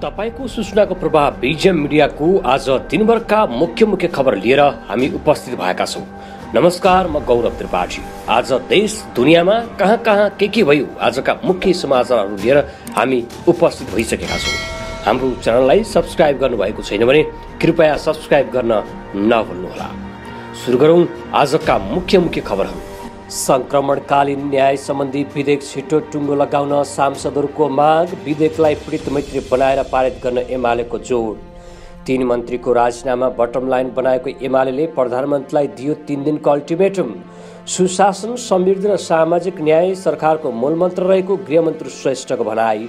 तपाईको सूचनाको प्रभाव बीजेएम मिडियाको आज दिनभरका मुख्य खबर लिएर हामी उपस्थित भएका छौं। नमस्कार, म गौरव त्रिपाठी। आज देश दुनियाँमा कहाँ के भयो आजका मुख्य समाचारहरू लिएर हामी उपस्थित भइसकेका छौं। हाम्रो च्यानललाई सब्स्क्राइब गर्नुभएको छैन भने कृपया सब्स्क्राइब गर्न नभुल्नुहोला। सुरु गरौं आजका मुख्य खबरहरू। संक्रमणकालीन न्याय सम्बन्धी विधेयक छिटो टुङ्गो लगाउन सांसदहरूको माग, विधेयकलाई पीडित मैत्री बनाएर पारित गर्न एमालेको जोड। 3 मन्त्रीको राजीनामा बटम लाइन बनाएको एमालेले प्रधानमन्त्रीलाई दियो 3 दिनको अल्टिमेटम। सुशासन, समृद्धि र सामाजिक न्याय सरकारको मूलमन्त्र रहेको गृहमन्त्री श्रेष्ठको भनाई।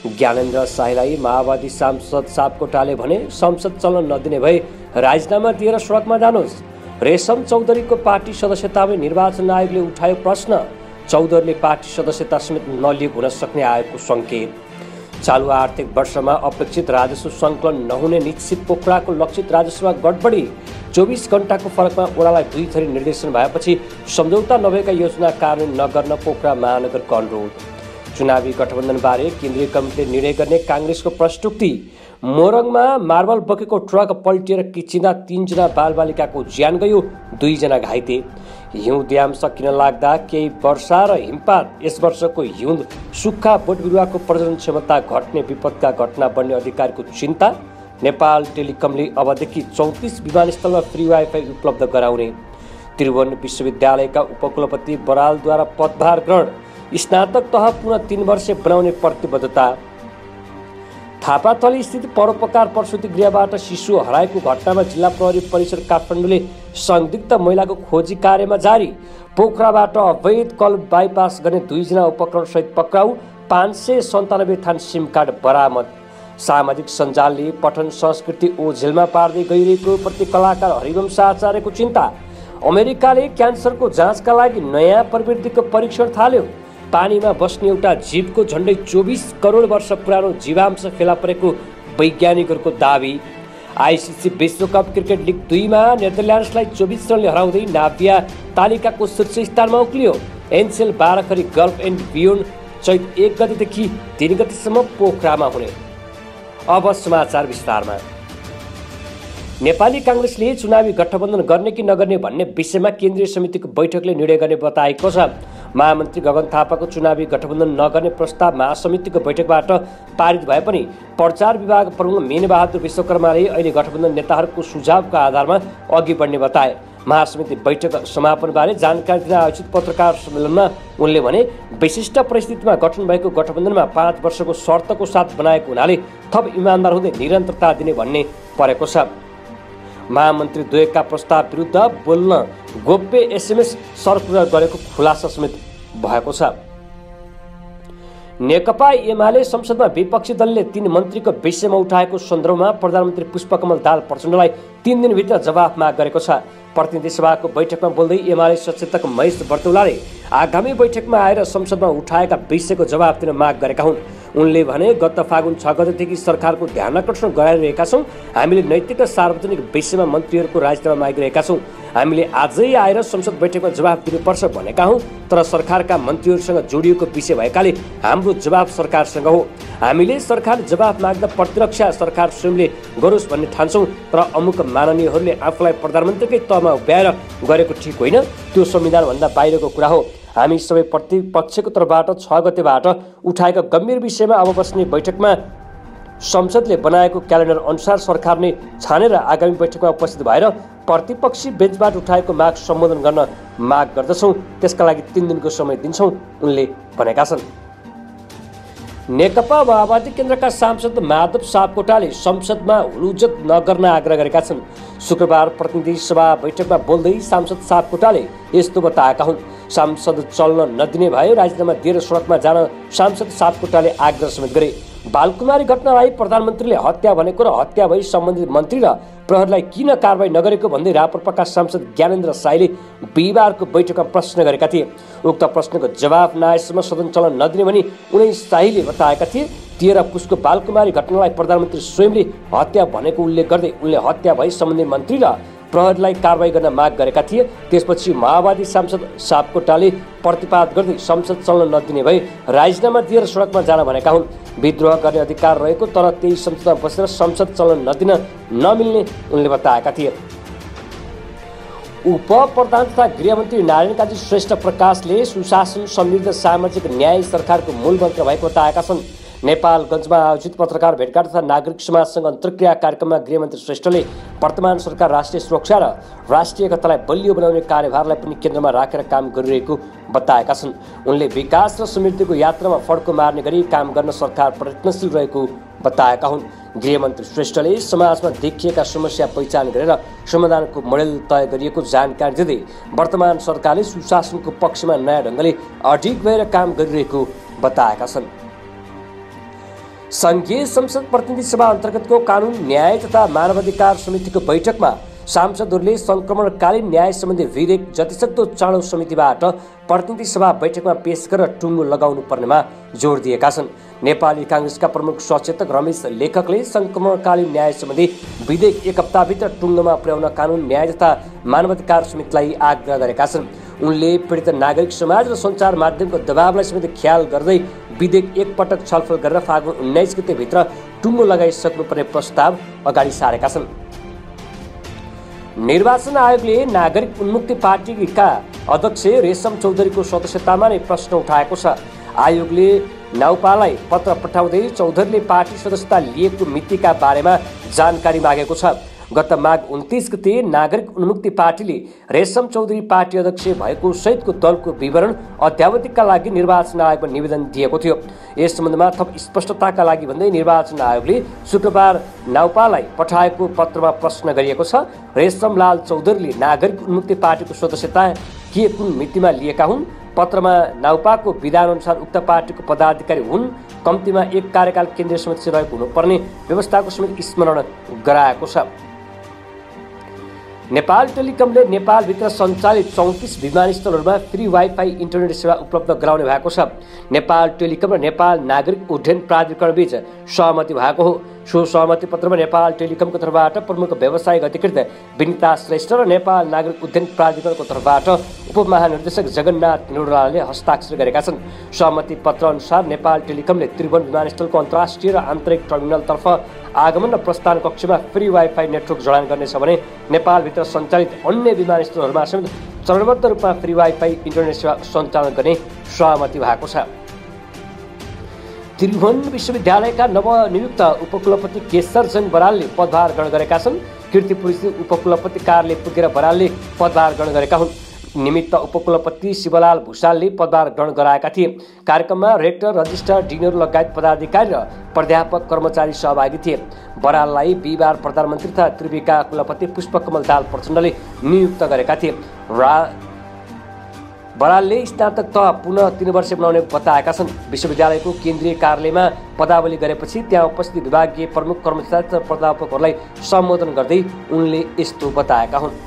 ज्ञानेन्द्र शाहीलाई माओवादी सांसद सापकोटाले भने संसद चल्न नदिने भए राजीनामा दिएर सडकमा जानुहोस्। रेशम चौधरीको पार्टी सदस्यतामै निर्वाचन आयोगले उठायो प्रश्न। चौधरीले पार्टी सदस्यता समेत नलिएको हुन सक्ने आयोगको सङ्केत। चालु आर्थिक वर्षमा अपेक्षित राजस्व सङ्कलन नहुने निश्चित, पोखराको लक्षित राजस्वमा गडबडी। 24 घण्टाको फरकमा ओडालाई 2 थरी निर्देशन भएपछि सम्झौता नभएका योजना कार्यान्वयन नगर्न पोखरा महानगरको अनुरोध। चुनावी गठबन्धनबारे केन्द्रीय कमिटीले निर्णय गर्ने काङ्ग्रेसको प्रस्तुति। मोरङमा मार्बल बोकेको ट्रक पल्टिएर किचिँदा 3 जना बालबालिकाको ज्यान गयो, 2 जना घाइते। हिउँद्याम सकिन लाग्दा केही वर्षा र हिमपात, यस वर्षको हिउँद सुक्खा बोट बिरुवाको प्रजनन क्षमता घट्ने विपदका घटना बढ्ने अधिकारीको चिन्ता। नेपाल टेलिकमले अबदेखि 34 विमानस्थलमा फ्री वाइफाई उपलब्ध गराउने। त्रिभुवन विश्वविद्यालयका उपकुलपति बरालद्वारा पदभार ग्रहण। स्नातक तह पुनः 3 वर्षे बनाउने प्रतिबद्धता। थापाथली स्थित परोपकार प्रसुति गृहबाट शिशु हराएको घटनामा जिल्ला प्रहरी परिसर काठमाडौँले संदिग्ध महिलाको खोजी कार्यमा जारी। पोखराबाट अवैध कल बाइपास गर्ने 2 जना उपकरणसहित पक्राउ। 597 थान सिम कार्ड बरामद। सामाजिक सञ्जालले पठन संस्कृति ओझेलमा पार्दै गइरहेको प्रति कलाकार हरिवंश आचार्यको चिन्ता। अमेरिकाले क्यान्सरको जाँचका लागि नयाँ प्रविधिको परीक्षण थाल्यो। पानीमा बस्ने एउटा जीवको झन्डै 24 करोड वर्ष पुरानो जीवांश फेला परेको वैज्ञानिकहरूको दावी। आइसिसी विश्वकप क्रिकेट लिग 2 मा नेदरल्यान्ड्सलाई 24 रनले हराउँदै नाभिया तालिकाको शीर्ष स्थानमा उक्लियो। एनसेल 12 खरी गल्फ एन्ड बियोन्ड चैत 1 गतेदेखि 3 गतेसम्म पोखरामा हुने। अब समाचार विस्तारमा। नेपाली काङ्ग्रेसले चुनावी गठबन्धन गर्ने कि नगर्ने भन्ने विषयमा केन्द्रीय समितिको बैठकले निर्णय गर्ने बताएको छ। महामन्त्री गगन थापाको चुनावी गठबन्धन नगर्ने प्रस्ताव महासमितिको बैठकबाट पारित भए पनि प्रचार विभाग प्रमुख मेनबहादुर विश्वकर्माले अहिले गठबन्धन नेताहरूको सुझावको आधारमा अघि बढ्ने बताए। महासमिति बैठक समापनबारे जानकारी दिन आयोजित पत्रकार सम्मेलनमा उनले भने विशिष्ट परिस्थितिमा गठन भएको गठबन्धनमा 5 वर्षको शर्तको साथ बनाएको हुनाले थप इमान्दार हुँदै निरन्तरता दिने भन्ने परेको छ। महामन्त्री द्वयका प्रस्ताव विरुद्ध बोल्न गोप्य एसएमएस सर्कुलर गरेको खुलासा समेत भएको छ। नेकपा एमाले संसदमा विपक्षी दलले 3 मन्त्रीको विषयमा उठाएको सन्दर्भमा प्रधानमन्त्री पुष्पकमल दाहाल प्रचण्डलाई 3 दिनभित्र जवाफ माग गरेको छ। प्रतिनिधि सभाको बैठकमा बोल्दै एमाले सचेतक महेश बर्तौलाले आगामी बैठकमा आएर संसदमा उठाएका विषयको जवाफ दिन माग गरेका हुन्। उनले भने गत फागुन 6 गतेदेखि सरकारको ध्यान आकर्षण गराइरहेका छौँ। हामीले नैतिक र सार्वजनिक विषयमा मन्त्रीहरूको राजीनामा मागिरहेका छौँ। हामीले आजै आएर संसद बैठकमा जवाफ दिनुपर्छ भनेका हौँ, तर सरकारका मन्त्रीहरूसँग जोडिएको विषय भएकाले हाम्रो जवाफ सरकारसँग हो। हामीले सरकार जवाफ माग्दा प्रतिरक्षा सरकार स्वयंले गरोस् भन्ने ठान्छौँ, तर अमुक माननीयहरूले आफूलाई प्रधानमन्त्रीकै तहमा उभ्याएर गरेको ठिक होइन। त्यो संविधानभन्दा बाहिरको कुरा हो। हामी सबै प्रतिपक्षको तर्फबाट 6 गतेबाट उठाएका गम्भीर विषयमा अब बस्ने बैठकमा संसदले बनाएको क्यालेन्डर अनुसार सरकार नै छानेर आगामी बैठकमा उपस्थित भएर प्रतिपक्षी बेन्चबाट उठाएको माग सम्बोधन गर्न माग गर्दछौँ। त्यसका लागि 3 दिनको समय दिन्छौँ, उनले भनेका छन्। नेकपा माओवादी केन्द्रका सांसद माधव सापकोटाले संसदमा हुलुजत नगर्न आग्रह गरेका छन्। शुक्रबार प्रतिनिधि सभा बैठकमा बोल्दै सांसद सापकोटाले यस्तो बताएका हुन्। सांसद चल्न नदिने भए राजीनामा दिएर सडकमा जान सांसद सापकोटाले आग्रह समेत गरे। बालकुमारी घटनालाई प्रधानमन्त्रीले हत्या भनेको र हत्या भई सम्बन्धित मन्त्री र प्रहरीलाई किन कारबाही नगरेको भन्दै राप्रपाका सांसद ज्ञानेन्द्र शाहीले बिहिबारको बैठकमा प्रश्न गरेका थिए। उक्त प्रश्नको जवाफ नआएसम्म सदन चल्न नदिने भनी उनै शाहीले बताएका थिए। 13 पुसको बालकुमारी घटनालाई प्रधानमन्त्री स्वयंले हत्या भनेको उल्लेख गर्दै उनले हत्या भई सम्बन्धित मन्त्री र प्रहरीलाई कारबाही गर्न माग गरेका थिए। त्यसपछि माओवादी सांसद सापकोटाले प्रतिवाद गर्दै संसद चल्न नदिने भए राजीनामा दिएर सडकमा जान भनेका हुन्। विद्रोह गर्ने अधिकार रहेको तर त्यही संसदमा बसेर संसद चलन नदिन नमिल्ने उनले बताएका थिए। उप प्रधान तथा गृहमन्त्री नारायण काजी श्रेष्ठ प्रकाशले सुशासन, समृद्ध सामाजिक न्याय सरकारको मूल मन्त्र भएको बताएका छन्। नेपालगञ्जमा आयोजित पत्रकार भेटघाट तथा नागरिक समाजसँग अन्तर्क्रिया कार्यक्रममा गृहमन्त्री श्रेष्ठले वर्तमान सरकार राष्ट्रिय सुरक्षा र राष्ट्रिय एकतालाई बलियो बनाउने कार्यभारलाई पनि केन्द्रमा राखेर काम गरिरहेको बताएका छन्। उनले विकास र समृद्धिको यात्रामा फड्को मार्ने गरी काम गर्न सरकार प्रयत्नशील रहेको बताएका हुन्। गृहमन्त्री श्रेष्ठले समाजमा देखिएका समस्या पहिचान गरेर समाधानको मोडेल तय गरिएको जानकारी दिँदै वर्तमान सरकारले सुशासनको पक्षमा नयाँ ढङ्गले अडिग भएर काम गरिरहेको बताएका छन्। संघीय संसद प्रतिनिधि सभा अन्तर्गतको कानुन, न्याय तथा मानवाधिकार समितिको बैठकमा सांसदहरूले संक्रमणकालीन न्याय सम्बन्धी विधेयक जतिसक्दो चाँडो समितिबाट प्रतिनिधि सभा बैठकमा पेश गरेर टुङ्गो लगाउनु पर्नेमा जोड दिएका छन्। नेपाली काङ्ग्रेसका प्रमुख सचेतक रमेश लेखकले संक्रमणकालीन न्याय सम्बन्धी विधेयक 1 हप्ताभित्र टुङ्गोमा पुर्याउन कानुन, न्याय तथा मानवाधिकार समितिलाई आग्रह गरेका छन्। उनले पीडित नागरिक समाज र सञ्चार माध्यमको दबावलाई समेत ख्याल गर्दै विधेयक एकपटक छलफल गरेर फागुन 19 गतेभित्र टुङ्गो लगाइसक्नुपर्ने प्रस्ताव अगाडि सारेका छन्। निर्वाचन आयोगले नागरिक उन्मुक्ति पार्टीका अध्यक्ष रेशम चौधरीको सदस्यतामा नै प्रश्न उठाएको छ। आयोगले नाउपालाई पत्र पठाउँदै चौधरीले पार्टी सदस्यता लिएको मितिका बारेमा जानकारी मागेको छ। गत माघ 29 गते नागरिक उन्मुक्ति पार्टीले रेशम चौधरी पार्टी अध्यक्ष भएको सहितको दलको विवरण अध्यावधिकका लागि निर्वाचन आयोगमा निवेदन दिएको थियो। यस सम्बन्धमा थप स्पष्टताका लागि भन्दै निर्वाचन आयोगले शुक्रबार नाउपालाई पठाएको पत्रमा प्रश्न गरिएको छ। रेशमलाल चौधरीले नागरिक उन्मुक्ति पार्टीको सदस्यता के कुन मितिमा लिएका हुन्? पत्रमा नाउपाको विधानअनुसार उक्त पार्टीको पदाधिकारी हुन्, कम्तीमा 1 कार्यकाल केन्द्रीय सदस्य रहेको हुनुपर्ने व्यवस्थाको समेत स्मरण गराएको छ। नेपाल टेलिकमले नेपालभित्र सञ्चालित 34 विमानस्थलहरूमा फ्री वाइफाई इन्टरनेट सेवा उपलब्ध गराउने भएको छ। नेपाल टेलिकम र नेपाल नागरिक उड्डयन प्राधिकरणबीच सहमति भएको हो। सो सहमति पत्रमा नेपाल टेलिकमको तर्फबाट प्रमुख व्यावसायिक अधिकृत विनिता श्रेष्ठ र नेपाल नागरिक उड्डयन प्राधिकरणको तर्फबाट उपमहानिर्देशक जगन्नाथ निरौलाले हस्ताक्षर गरेका छन्। सहमति पत्र अनुसार नेपाल टेलिकमले त्रिभुवन विमानस्थलको अन्तर्राष्ट्रिय र आन्तरिक टर्मिनलतर्फ आगमन र प्रस्थान कक्षमा फ्री वाइफाई नेटवर्क जडान गर्नेछ भने नेपालभित्र सञ्चालित अन्य विमानस्थलहरूमा समेत चरणबद्ध रूपमा फ्री वाइफाई इन्टरनेट सेवा सञ्चालन गर्ने सहमति भएको छ। त्रिभुवन विश्वविद्यालयका नवनियुक्त उपकुलपति केशरजन बरालले पदभार ग्रहण गरेका छन्। कीर्तिपुरी उपकुलपति कार्यालय पुगेर बरालले पदभार ग्रहण गरेका हुन्। निमित्त उपकुलपति शिवलाल भूषालले पदभार ग्रहण गराएका थिए। कार्यक्रममा रेक्टर, रजिस्ट्रार, डिनर लगायत पदाधिकारी र प्राध्यापक कर्मचारी सहभागी थिए। बराललाई बिहिबार प्रधानमन्त्री तथा त्रिविका कुलपति पुष्पकमल दाहाल प्रचण्डले नियुक्त गरेका थिए। बरालले स्नातक तह पुनः 3 वर्ष बनाउने बताएका छन्। विश्वविद्यालयको केन्द्रीय कार्यालयमा पदावली गरेपछि त्यहाँ उपस्थित विभागीय प्रमुख कर्मचारी तथा प्राध्यापकहरूलाई सम्बोधन गर्दै उनले यस्तो बताएका हुन्।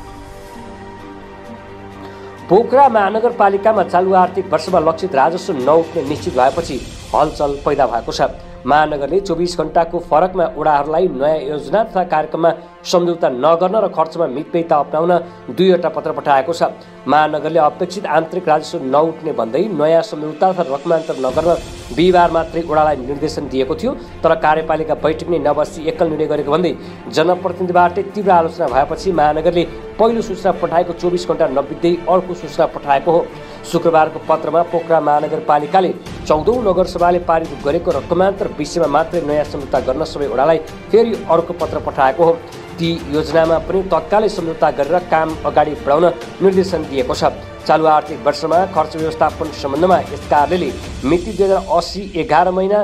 पोखरा महानगरपालिकामा चालु आर्थिक वर्षमा लक्षित राजस्व नउठ्ने निश्चित भएपछि हलचल पैदा भएको छ। महानगरले 24 घण्टाको फरकमा वडाहरूलाई नयाँ योजना तथा कार्यक्रममा सम्झौता नगर्न र खर्चमा मितव्ययिता अपनाउन 2वटा पत्र पठाएको छ। महानगरले अपेक्षित आन्तरिक राजस्व नउठ्ने भन्दै नयाँ सम्झौता तथा रकमान्तर नगर्न बिहिबार मात्रै वडालाई निर्देशन दिएको थियो। तर कार्यपालिका बैठक नै नबसी एकल निर्णय गरेको भन्दै जनप्रतिनिधिबाट तीव्र आलोचना भएपछि महानगरले पहिलो सूचना पठाएको 24 घण्टा नबित्दै अर्को सूचना पठाएको हो। शुक्रबारको पत्रमा पोखरा महानगरपालिकाले 14औं नगरसभाले पारित गरेको रकमान्तर विषयमा मात्रै नयाँ सम्झौता गर्न सबै वडालाई फेरि अर्को पत्र पठाएको हो। ती योजनामा पनि तत्कालै सम्झौता गरेर काम अगाडि बढाउन निर्देशन दिएको छ। चालु आर्थिक वर्षमा खर्च व्यवस्थापन सम्बन्धमा यस कार्यालयले मिति 2080 11 महिना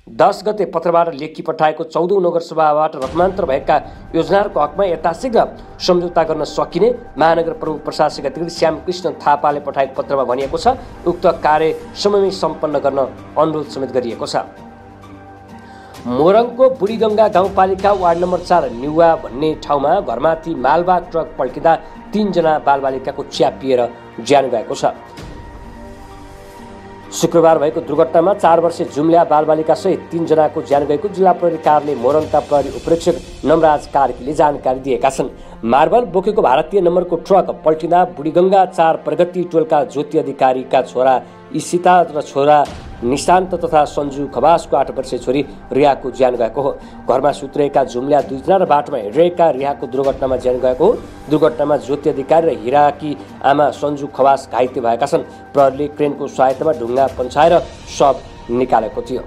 10 गते पत्रबाट लेखी पठाएको 14औं नगरसभाबाट रकमान्तर भएका योजनाहरूको हकमा यथाशीघ्र सम्झौता गर्न सकिने महानगर प्रमुख प्रशासक अधिकारी श्यामकृष्ण थापाले पठाएको पत्रमा भनिएको छ। उक्त कार्य समयमै सम्पन्न गर्न अनुरोध समेत गरिएको छ। मोरङको बुढीगङ्गा गाउँपालिका वार्ड नम्बर 4 निउवा भन्ने ठाउँमा घरमाथि मालवाहक ट्रक पल्किँदा 3 जना बालबालिकाको च्यापिएर ज्यान गएको छ। शुक्रबार भएको दुर्घटनामा 4 वर्षीय जुम्ल्या बालबालिका सहित 3 जनाको ज्यान गएको जिल्ला प्रहरी कार्यालय मोरङका प्रहरी उपरीक्षक नमराज कार्कीले जानकारी दिएका छन्। मार्बल बोकेको भारतीय नम्बरको ट्रक पल्टिँदा बुढीगङ्गा 4 प्रगति टोलका ज्योति अधिकारीका छोरा इसिता र छोरा निशान्त तथा सन्जु खवासको 8 वर्षीय छोरी रियाको ज्यान गएको हो। घरमा सुत्रेका जुम्ल्या 2 जना र बाटोमा हिँडिरहेका रियाको दुर्घटनामा ज्यान गएको हो। दुर्घटनामा ज्योति अधिकारी र हिराकी आमा सन्जु खवास घाइते भएका छन्। प्रहरीले क्रेनको सहायतामा ढुङ्गा पन्छाएर शव निकालेको थियो।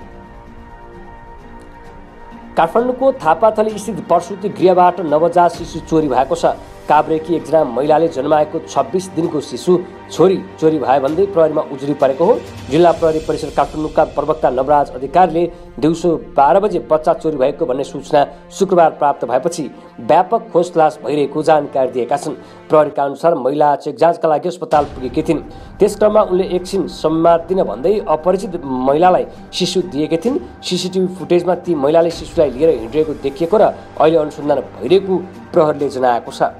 काठमाडौँको थापाथली स्थित प्रसुति गृहबाट नवजात शिशु चोरी भएको छ। काभ्रेकी एकजना महिलाले जन्माएको 26 दिनको शिशु छोरी चोरी भयो भन्दै प्रहरीमा उजुरी परेको हो। जिल्ला प्रहरी परिसर काठमाडौँका प्रवक्ता नवराज अधिकारीले दिउँसो 12 बजे बच्चा चोरी भएको भन्ने सूचना शुक्रबार प्राप्त भएपछि व्यापक खोजतलास भइरहेको जानकारी दिएका छन्। प्रहरीका अनुसार महिला चेक जाँचका लागि अस्पताल पुगेकी थिइन्। त्यस क्रममा उनले एकछिन सम्मादिन भन्दै अपरिचित महिलालाई शिशु दिएकी थिइन्। सीसीटीभी फुटेजमा ती महिलाले शिशुलाई लिएर हिँडिरहेको देखिएको र अहिले अनुसन्धान भइरहेको प्रहरीले जनाएको छ।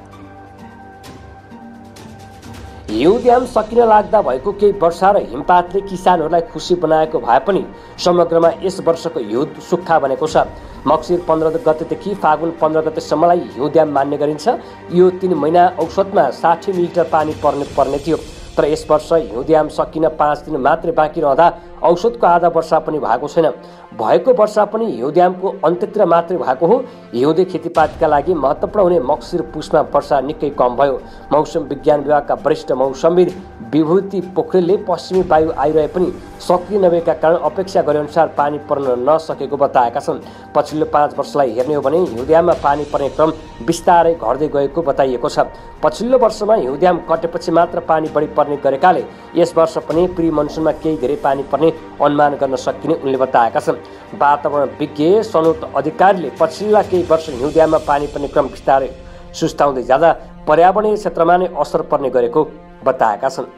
हिउँद्याम सकिन लाग्दा भएको केही वर्षा र हिमपातले किसानहरूलाई खुसी बनाएको भए पनि समग्रमा यस वर्षको हिउँ सुक्खा बनेको छ। मक्सिर 15 गतेदेखि फागुन 15 गतेसम्मलाई हिउँद्याम मान्ने गरिन्छ। यो 3 महिना औसतमा 60 मिलिमिटर पानी पर्ने थियो। तर यस वर्ष हिउँद्याम सकिन 5 दिन मात्रै बाँकी रहँदा औसतको आधा वर्षा पनि भएको छैन। भएको वर्षा पनि हिउँद्यामको अन्त्यतिर मात्रै भएको हो। हिउँदे खेतीपातीका लागि महत्त्वपूर्ण हुने मक्सिर पुसमा वर्षा निकै कम भयो। मौसम विज्ञान विभागका वरिष्ठ मौसमविद विभूति पोखरेलले पश्चिमी वायु आइरहे पनि सक्रिय नभएका कारण अपेक्षा गरेअनुसार पानी पर्न नसकेको बताएका छन्। पछिल्लो 5 वर्षलाई हेर्ने हो भने हिउँद्याममा पानी पर्ने क्रम बिस्तारै घट्दै गएको बताइएको छ। पछिल्लो वर्षमा हिउँद्याम कटेपछि मात्र पानी बढी पर्ने गरेकाले यस वर्ष पनि प्री मनसुनमा केही धेरै पानी पर्ने अनुमान गर्न सकिने उनले बताएका छन्। वातावरण विज्ञ सनोत अधिकारीले पछिल्ला केही वर्ष हिउँद्याममा पानी पर्ने क्रम बिस्तारै सुस्ताउँदै जाँदा पर्यावरणीय क्षेत्रमा नै असर पर्ने गरेको बताएका छन्।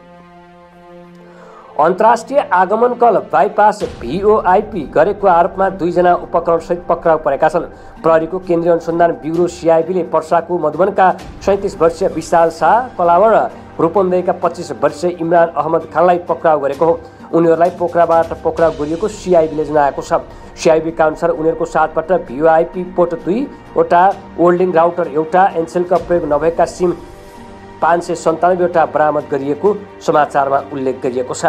अन्तर्राष्ट्रिय आगमन कल बाइपास VOIP गरेको आरोपमा 2 जना उपकरणसहित पक्राउ परेका छन्। प्रहरीको केन्द्रीय अनुसन्धान ब्युरो CIBले पर्साको मधुबनका 37 वर्षीय विशाल शाह, कलावर र रूपन्देहीका 25 वर्षीय इमरान अहमद खानलाई पक्राउ गरेको हो। उनीहरूलाई पोखराबाट पक्राउ गरिएको CIBले जनाएको छ। CIBका अनुसार उनीहरूको साथबाट VOIP पोर्ट 2 वटा होल्डिङ राउटर एउटा एनसेलका प्रयोग नभएका सिम 597 वटा बरामद गरिएको समाचारमा उल्लेख गरिएको छ।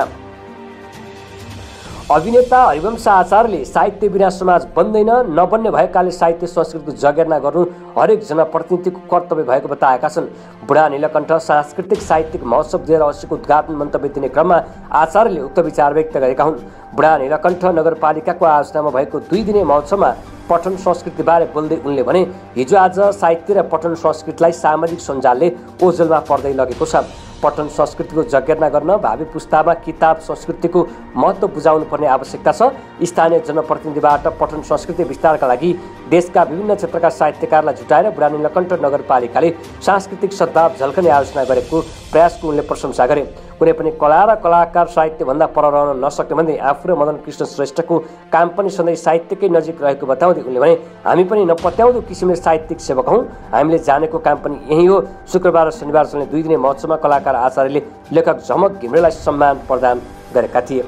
अभिनेता हरिवंश आचार्यले साहित्य बिना समाज बन्दैन, नबन्ने भएकाले साहित्य संस्कृतिको जगेर्ना गर्नु हरेक जनप्रतिनिधिको कर्तव्य भएको बताएका छन्। बुढा नीलकण्ठ सांस्कृतिक साहित्यिक महोत्सव 2080को उद्घाटन मन्तव्य दिने क्रममा आचार्यले उक्त विचार व्यक्त गरेका हुन्। बुढा नीलकण्ठ नगरपालिकाको आयोजनामा भएको 2 दिने महोत्सवमा पठन संस्कृतिबारे बोल्दै उनले भने हिजो आज साहित्य र पठन संस्कृतिलाई सामाजिक सञ्जालले ओझेलमा पर्दै लगेको छ। पठन संस्कृतिको जगेर्ना गर्न भावी पुस्तामा किताब संस्कृतिको महत्त्व बुझाउनु पर्ने आवश्यकता छ। स्थानीय जनप्रतिनिधिबाट पठन संस्कृति विस्तारका लागि देशका विभिन्न क्षेत्रका साहित्यकारलाई जुटाएर बुढा नीलकण्ठ नगरपालिकाले सांस्कृतिक सद्भाव झल्कने आयोजना गरेको प्रयासको उनले प्रशंसा गरे। कुनै पनि कला र कलाकार साहित्यभन्दा पर रहन नसक्ने भन्दै आफू र मदन कृष्ण श्रेष्ठको काम पनि सधैँ साहित्यकै नजिक रहेको बताउँदै उनले भने हामी पनि नपत्याउँदो किसिमले साहित्यिक सेवक हौँ, हामीले जानेको काम पनि यही हो। शुक्रबार र शनिबार चल्ने 2 दिने महोत्सवमा कलाकार आचार्यले लेखक झमक घिमिरेलाई सम्मान प्रदान गरेका थिए।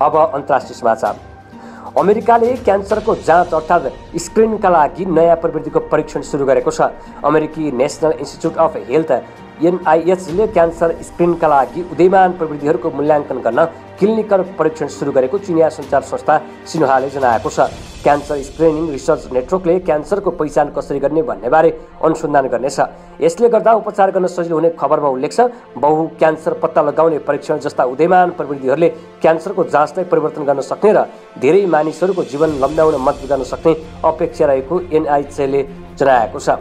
अब अन्तर्राष्ट्रिय समाचार। अमेरिकाले क्यान्सरको जाँच अर्थात् स्क्रिनिङका लागि नयाँ प्रविधिको परीक्षण सुरु गरेको छ। अमेरिकी नेसनल इन्स्टिच्युट अफ हेल्थ NIHले क्यान्सर स्क्रिनिङका लागि उदयमान प्रविधिहरूको मूल्याङ्कन गर्न क्लिनिकल परीक्षण सुरु गरेको चिनिया सञ्चार संस्था सिन्हुवाले जनाएको छ। क्यान्सर स्क्रिनिङ रिसर्च नेटवर्कले क्यान्सरको पहिचान कसरी गर्ने भन्नेबारे अनुसन्धान गर्नेछ। यसले गर्दा उपचार गर्न सजिलो हुने खबरमा उल्लेख छ। बहु क्यान्सर पत्ता लगाउने परीक्षण जस्ता उदयमान प्रविधिहरूले क्यान्सरको जाँचलाई परिवर्तन गर्न सक्ने र धेरै मानिसहरूको जीवन लम्ब्याउन मद्दत गर्न सक्ने अपेक्षा रहेको NIHले जनाएको छ।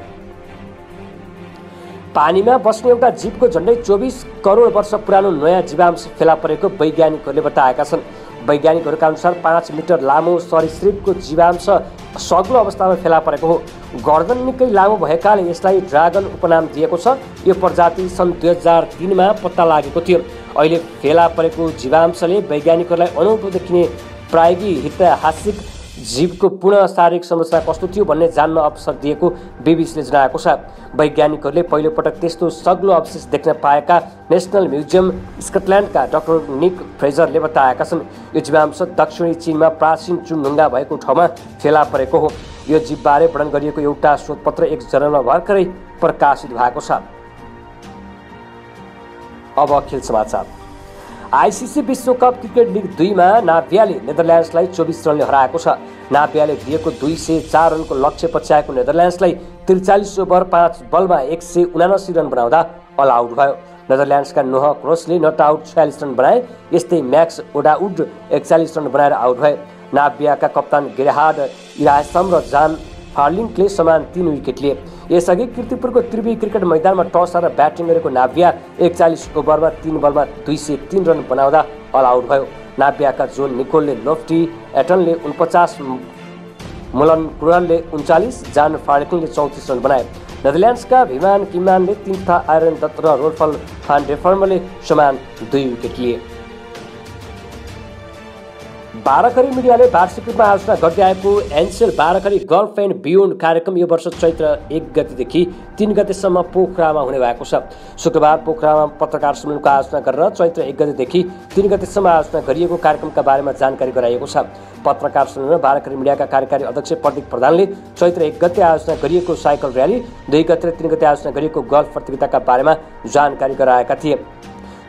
पानीमा बस्ने एउटा जीवको झन्डै 24 करोड वर्ष पुरानो नयाँ जीवांश फेला परेको वैज्ञानिकहरूले बताएका छन्। वैज्ञानिकहरूका अनुसार 5 मिटर लामो सरीसृपको जीवांश सग्लो अवस्थामा फेला परेको हो। गर्दन निकै लामो भएकाले यसलाई ड्रागन उपनाम दिएको छ। यो प्रजाति सन् 2003मा पत्ता लागेको थियो। अहिले फेला परेको जीवांशले वैज्ञानिकहरूलाई अनौठो देखिने प्रायोगिक जीवको पूर्ण शारीरिक संरचना कस्तो थियो भन्ने जान्न अवसर दिएको बीबीसीले जनाएको छ। वैज्ञानिकहरूले पहिलोपटक त्यस्तो सग्लो अवशेष देख्न पाएका नेसनल म्युजियम स्कटल्यान्डका डाक्टर निक फ्रेजरले बताएका छन्। यो जीवांश दक्षिणी चीनमा प्राचीन चुनढुङ्गा भएको ठाउँमा फेला परेको हो। यो जीवबारे वर्णन गरिएको एउटा शोधपत्र एक जर्नलमा भर्खरै प्रकाशित भएको छ। अब खेल समाचार। आइसिसी विश्वकप क्रिकेट लिग 2 मा नाभियाले नेदरल्यान्ड्सलाई 24 रनले हराएको छ। नाभियाले दिएको 204 रनको लक्ष्य पछ्याएको नेदरल्यान्ड्सलाई 43 ओभर 5 बलमा 179 रन बनाउँदा अल आउट भयो। नेदरल्यान्ड्सका नोह क्रोसले नट आउट 46 रन बनाए। यस्तै म्याक्स ओडाउड 41 रन बनाएर आउट भए। नाभियाका कप्तान गेरहार्ड इरासम र जान फार्लिङ्गले समान 3 विकेट लिए। यसअघि कीर्तिपुरको त्रिवी क्रिकेट मैदानमा टस हारेर ब्याटिङ गरेको नाभिया 41 ओभरमा 3 बलमा 203 रन बनाउँदा अल आउट भयो। नाभियाका जोन निकोलले लोफ्टी एटनले 49, मुलन क्रुहलले 39, जान फार्लिङ्गले 34 रन बनाए। नेदरल्यान्ड्सका भिमान किमानले 3 तथा आयरन दत्त र रोल्फल फान डेफर्मले समान 2 विकेट लिए। बाराखरी मिडियाले वार्षिक रूपमा आयोजना गर्दै आएको एन्सेल बाराखरी गल्फ एन्ड बियोन्ड कार्यक्रम यो वर्ष चैत्र 1 गतेदेखि 3 गतेसम्म पोखरामा हुने भएको छ। शुक्रबार पोखरामा पत्रकार सम्मेलनको आयोजना गरेर चैत्र 1 गतेदेखि 3 गतेसम्म आयोजना गरिएको कार्यक्रमका बारेमा जानकारी गराइएको छ। पत्रकार सम्मेलनमा बाराखरी मिडियाका कार्यकारी अध्यक्ष प्रदीप प्रधानले चैत्र 1 गते आयोजना गरिएको साइकल र्याली, 2 गते र 3 गते आयोजना गरिएको गल्फ प्रतियोगिताका बारेमा जानकारी गराएका थिए।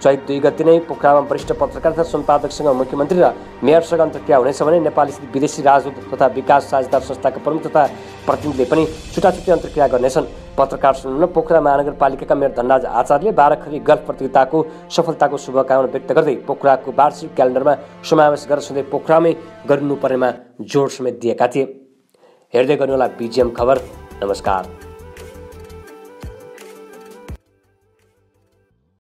चैत 2 गते नै पोखरामा वरिष्ठ पत्रकार तथा सम्पादकसँग मुख्यमन्त्री र मेयरसँग अन्तर्क्रिया हुनेछ भने नेपाली विदेशी राजदूत तथा विकास साझेदार संस्थाका प्रमुख तथा प्रतिनिधिले पनि छुट्टाछुट्टै अन्तर्क्रिया गर्नेछन्। पत्रकार सम्मेलनमा पोखरा महानगरपालिकाका मेयर धनराज आचार्यले बाराखरी गल्फ प्रतियोगिताको सफलताको शुभकामना व्यक्त गर्दै पोखराको वार्षिक क्यालेन्डरमा समावेश गरेर सधैँ पोखरामै गरिनुपर्नेमा जोड समेत दिएका थिए। हेर्दै गर्नुहोला बीजीएम खबर। नमस्कार।